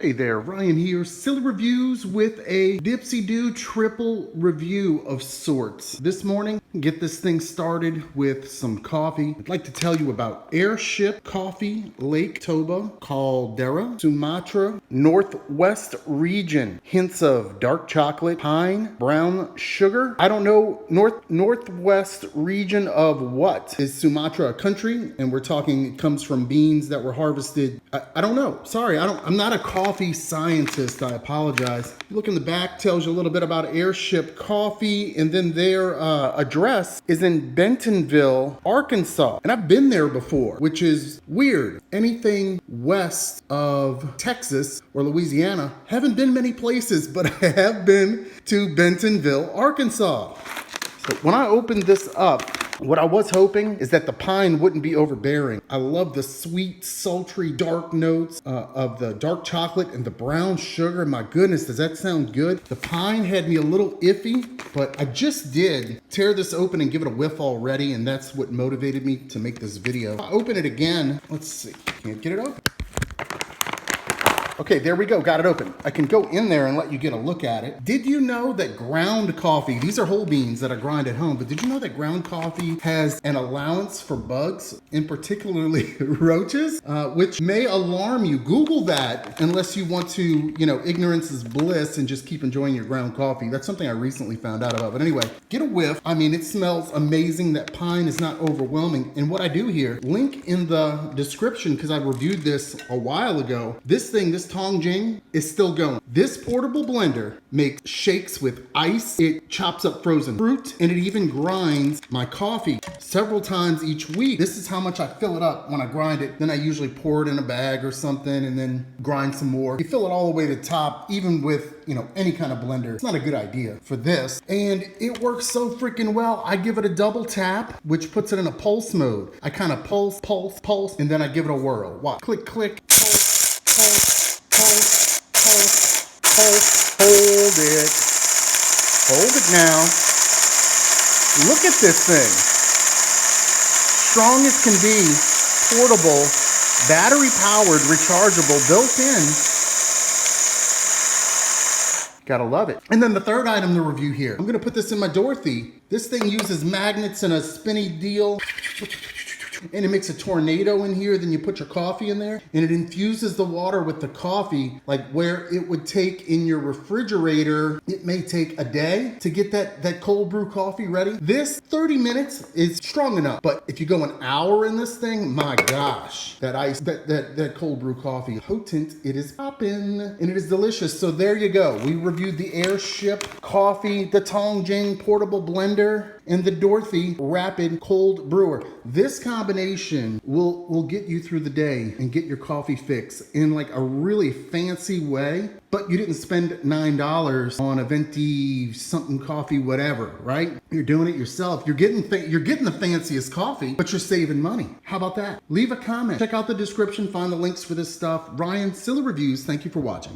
Hey there, Ryan here, Silly Reviews with a dipsy-do triple review of sorts. This morning, get this thing started with some coffee. I'd like to tell you about Airship Coffee, Lake Toba Caldera, Sumatra, Northwest region. Hints of dark chocolate, pine, brown sugar. I don't know, Northwest region of what? Is Sumatra a country? And we're talking, it comes from beans that were harvested. I don't know, sorry, I'm not a coffee scientist, I apologize. You look in the back, tells you a little bit about Airship Coffee, and then their address is in Bentonville, Arkansas. And I've been there before, which is weird. Anything west of Texas or Louisiana, haven't been many places, but I have been to Bentonville, Arkansas. So when I opened this up, what I was hoping is that the pine wouldn't be overbearing. I love the sweet, sultry, dark notes of the dark chocolate and the brown sugar. My goodness, does that sound good? The pine had me a little iffy, but I just did tear this open and give it a whiff already, and that's what motivated me to make this video. If I open it again, let's see, can't get it open. Okay, there we go, got it open. I can go in there and let you get a look at it. Did you know that ground coffee, these are whole beans that I grind at home, but did you know that ground coffee has an allowance for bugs, and particularly roaches, which may alarm you? Google that unless you want to, ignorance is bliss and just keep enjoying your ground coffee. That's something I recently found out about. But anyway, get a whiff. I mean, it smells amazing. That pine is not overwhelming. And what I do here, link in the description, because I reviewed this a while ago. This Tong Jing is still going. This portable blender makes shakes with ice. It chops up frozen fruit, and it even grinds my coffee several times each week. This is how much I fill it up when I grind it. Then I usually pour it in a bag or something and then grind some more. You fill it all the way to the top, even with, any kind of blender. It's not a good idea for this. And it works so freaking well. I give it a double tap, which puts it in a pulse mode. I kind of pulse, and then I give it a whirl. Watch. Click, click, pulse, pulse, pulse, pulse, pulse. Hold it. Hold it now. Look at this thing. Strong as can be, portable, battery powered, rechargeable, built in. Gotta love it. And then the third item to review here. I'm gonna put this in my Dorothy. This thing uses magnets and a spinny deal. And it makes a tornado in here. Then you put your coffee in there and it infuses the water with the coffee, like where it would take in your refrigerator. It may take a day to get that cold brew coffee ready. This 30 minutes is strong enough, but if you go an hour in this thing, my gosh, that ice, that cold brew coffee, potent, it is poppin', and it is delicious. So there you go. We reviewed the Airship coffee, the Tong Jing portable blender, and the Dorothy rapid cold brewer. This combination will get you through the day and get your coffee fix in like a really fancy way, but you didn't spend $9 on a venti something coffee, whatever, right? You're doing it yourself. You're getting the fanciest coffee, but you're saving money. How about that? Leave a comment. Check out the description, find the links for this stuff. Ryan, Silly Reviews, thank you for watching.